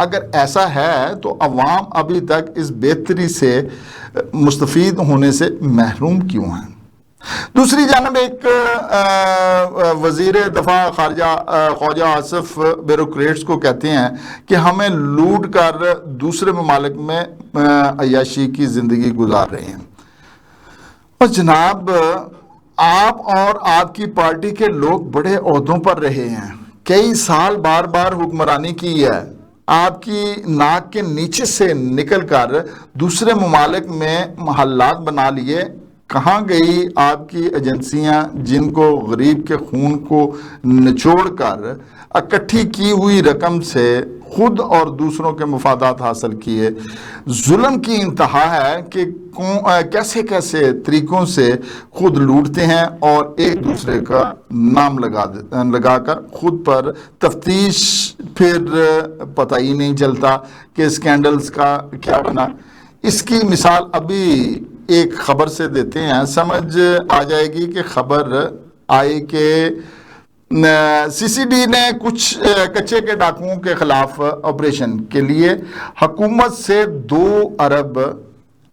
اگر ایسا ہے تو عوام ابھی تک اس بہتری سے مستفید ہونے سے محروم کیوں ہیں؟ دوسری جانب ایک وزیر دفاع خواجہ آصف بیوروکریٹس کو کہتے ہیں کہ ہمیں لوٹ کر دوسرے ممالک میں عیاشی کی زندگی گزار رہے ہیں۔ اور جناب، آپ اور آپ کی پارٹی کے لوگ بڑے عہدوں پر رہے ہیں، کئی سال بار بار حکمرانی کی ہے، آپ کی ناک کے نیچے سے نکل کر دوسرے ممالک میں محلات بنا لیے۔ کہاں گئی آپ کی ایجنسیاں جن کو غریب کے خون کو نچوڑ کر اکٹھی کی ہوئی رقم سے خود اور دوسروں کے مفادات حاصل کیے؟ ظلم کی انتہا ہے کہ کیسے کیسے طریقوں سے خود لوٹتے ہیں اور ایک دوسرے کا نام لگا کر خود پر تفتیش، پھر پتہ ہی نہیں چلتا کہ اسکینڈلز کا کیا بنا۔ اس کی مثال ابھی ایک خبر سے دیتے ہیں، سمجھ آ جائے گی کہ خبر آئی کہ سی سی ڈی نے کچھ کچے کے ڈاکوؤں کے خلاف آپریشن کے لیے حکومت سے 2 ارب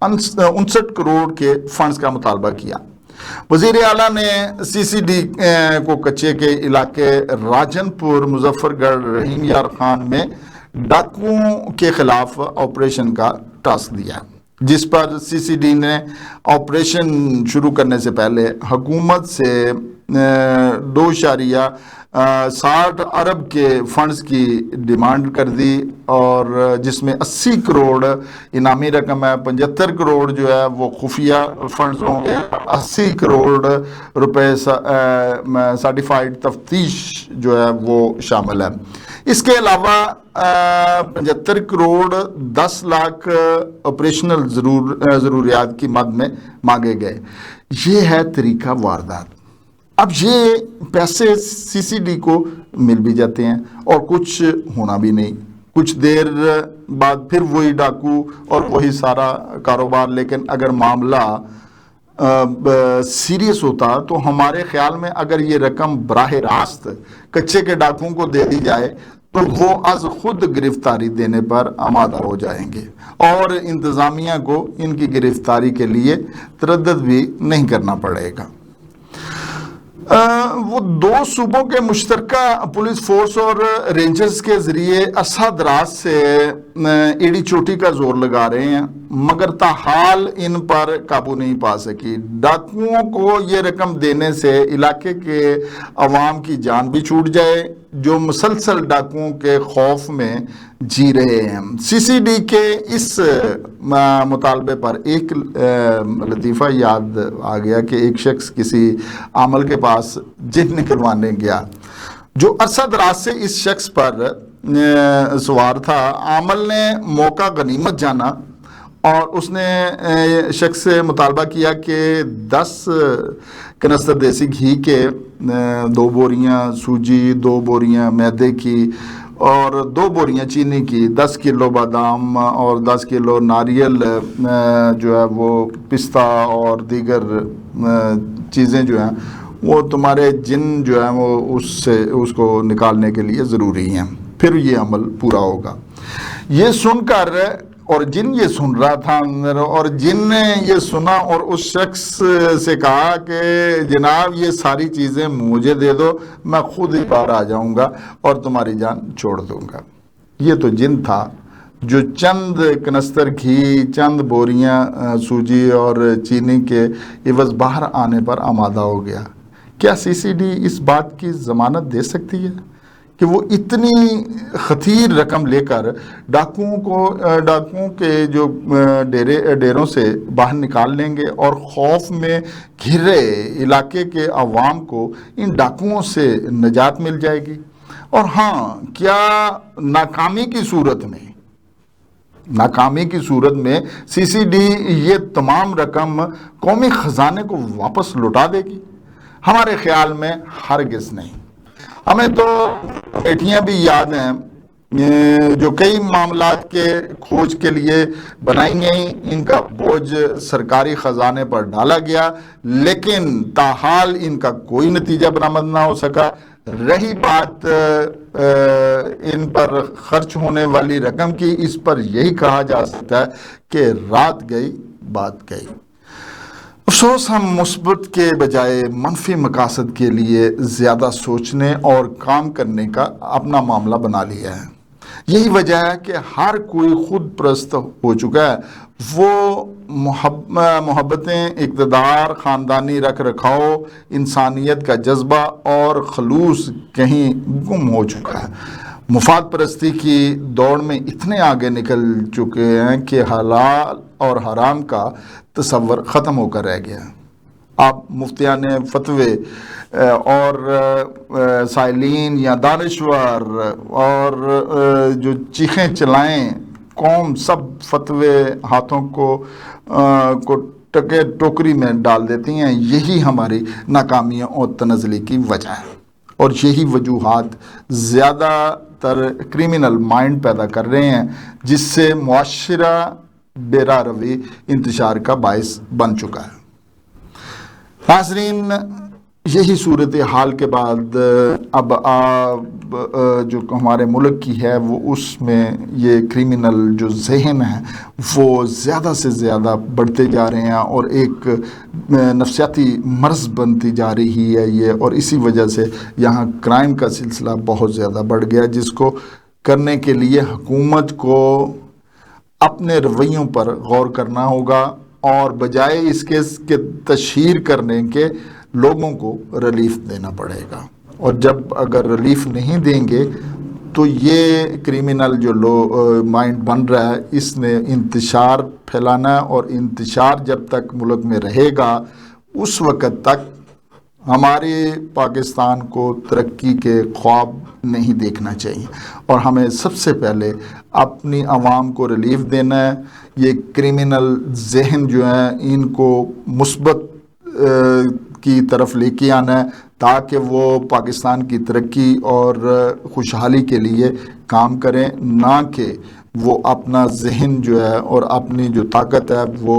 59 کروڑ کے فنڈز کا مطالبہ کیا۔ وزیر اعلیٰ نے سی سی ڈی کو کچے کے علاقے راجن پور مظفر گڑھ رحیم یار خان میں ڈاکوؤں کے خلاف آپریشن کا ٹاسک دیا، جس پر سی سی ڈی نے آپریشن شروع کرنے سے پہلے حکومت سے 2.60 ارب کے فنڈز کی ڈیمانڈ کر دی، اور جس میں 80 کروڑ انعامی رقم ہے، 75 کروڑ جو ہے وہ خفیہ فنڈز ہوں گے، 80 کروڑ روپے سرٹیفائیڈ تفتیش جو ہے وہ شامل ہے۔ اس کے علاوہ 75 کروڑ 10 لاکھ آپریشنل ضروریات کی مد میں مانگے گئے۔ یہ ہے طریقہ واردات۔ اب یہ پیسے سی سی ڈی کو مل بھی جاتے ہیں اور کچھ ہونا بھی نہیں، کچھ دیر بعد پھر وہی ڈاکو اور وہی سارا کاروبار۔ لیکن اگر معاملہ سیریس ہوتا تو ہمارے خیال میں اگر یہ رقم براہ راست کچے کے ڈاکوؤں کو دے دی جائے تو وہ از خود گرفتاری دینے پر آمادہ ہو جائیں گے، اور انتظامیہ کو ان کی گرفتاری کے لیے تردد بھی نہیں کرنا پڑے گا۔ وہ 2 صوبوں کے مشترکہ پولیس فورس اور رینجرز کے ذریعے عرصہ دراز سے ایڑی چوٹی کا زور لگا رہے ہیں، مگر تاحال ان پر قابو نہیں پا سکی۔ ڈاکوؤں کو یہ رقم دینے سے علاقے کے عوام کی جان بھی چھوٹ جائے جو مسلسل ڈاکوؤں کے خوف میں جی رہے ہیں۔ سی سی ڈی کے اس مطالبے پر ایک لطیفہ یاد آ گیا کہ ایک شخص کسی عامل کے پاس جن نکلوانے گیا جو عرصہ دراز سے اس شخص پر سوار تھا۔ عامل نے موقع غنیمت جانا اور اس نے شخص سے مطالبہ کیا کہ 10 کنستر دیسی گھی کے 2 بوریاں سوجی، 2 بوریاں میدے کی اور 2 بوریاں چینی کی، 10 کلو بادام اور 10 کلو ناریل جو ہے وہ پستہ اور دیگر چیزیں جو ہیں وہ تمہارے جن جو ہے وہ اس کو نکالنے کے لیے ضروری ہیں، پھر یہ عمل پورا ہوگا۔ یہ سن کر، اور جن یہ سن رہا تھا اندر، اور جن نے یہ سنا اور اس شخص سے کہا کہ جناب یہ ساری چیزیں مجھے دے دو، میں خود ہی باہر آ جاؤں گا اور تمہاری جان چھوڑ دوں گا۔ یہ تو جن تھا جو چند کنستر گھی، چند بوریاں سوجی اور چینی کے عوض باہر آنے پر آمادہ ہو گیا۔ کیا سی سی ڈی اس بات کی ضمانت دے سکتی ہے کہ وہ اتنی خطیر رقم لے کر ڈاکوؤں کے جو ڈیروں سے باہر نکال لیں گے اور خوف میں گھرے علاقے کے عوام کو ان ڈاکوؤں سے نجات مل جائے گی؟ اور ہاں، کیا ناکامی کی صورت میں سی سی ڈی یہ تمام رقم قومی خزانے کو واپس لوٹا دے گی؟ ہمارے خیال میں ہرگز نہیں۔ ہمیں تو کمیٹیاں بھی یاد ہیں جو کئی معاملات کے کھوج کے لیے بنائی گئیں، ان کا بوجھ سرکاری خزانے پر ڈالا گیا، لیکن تاحال ان کا کوئی نتیجہ برآمد نہ ہو سکا۔ رہی بات ان پر خرچ ہونے والی رقم کی، اس پر یہی کہا جا سکتا ہے کہ رات گئی بات گئی۔ افسوس، ہم مثبت کے بجائے منفی مقاصد کے لیے زیادہ سوچنے اور کام کرنے کا اپنا معاملہ بنا لیا ہے۔ یہی وجہ ہے کہ ہر کوئی خود پرست ہو چکا ہے۔ وہ محبتیں، اقتدار، خاندانی رکھ رکھاؤ، انسانیت کا جذبہ اور خلوص کہیں گم ہو چکا ہے۔ مفاد پرستی کی دوڑ میں اتنے آگے نکل چکے ہیں کہ حلال اور حرام کا تصور ختم ہو کر رہ گیا ہے۔ آپ مفتیان فتوے اور سائلین یا دانشور اور جو چیخیں چلائیں قوم، سب فتوے ہاتھوں کو ٹوکری میں ڈال دیتی ہیں۔ یہی ہماری ناکامیوں اور تنزلی کی وجہ ہے، اور یہی وجوہات زیادہ تر کریمنل مائنڈ پیدا کر رہے ہیں، جس سے معاشرہ بے راہ روی انتشار کا باعث بن چکا ہے۔ ناظرین، یہی صورتحال کے بعد اب جو ہمارے ملک کی ہے، وہ اس میں یہ کریمنل جو ذہن ہے وہ زیادہ سے زیادہ بڑھتے جا رہے ہیں، اور ایک نفسیاتی مرض بنتی جا رہی ہے یہ، اور اسی وجہ سے یہاں کرائم کا سلسلہ بہت زیادہ بڑھ گیا، جس کو کرنے کے لیے حکومت کو اپنے رویوں پر غور کرنا ہوگا، اور بجائے اس کے تشہیر کرنے کے لوگوں کو ریلیف دینا پڑے گا۔ اور جب اگر ریلیف نہیں دیں گے تو یہ کریمنل جو مائنڈ بن رہا ہے، اس نے انتشار پھیلانا ہے، اور انتشار جب تک ملک میں رہے گا اس وقت تک ہمارے پاکستان کو ترقی کے خواب نہیں دیکھنا چاہیے، اور ہمیں سب سے پہلے اپنی عوام کو ریلیف دینا ہے۔ یہ کریمنل ذہن جو ہیں ان کو مثبت کی طرف لے کے آنا ہے، تاکہ وہ پاکستان کی ترقی اور خوشحالی کے لیے کام کریں، نہ کہ وہ اپنا ذہن جو ہے اور اپنی جو طاقت ہے وہ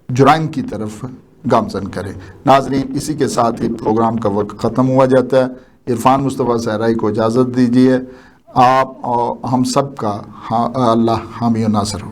جرائم کی طرف گامزن کریں۔ ناظرین، اسی کے ساتھ ہی پروگرام کا وقت ختم ہوا جاتا ہے۔ عرفان مصطفیٰ صحرائی کو اجازت دیجیے۔ آپ اور ہم سب کا اللہ حامی و ناصر ہو۔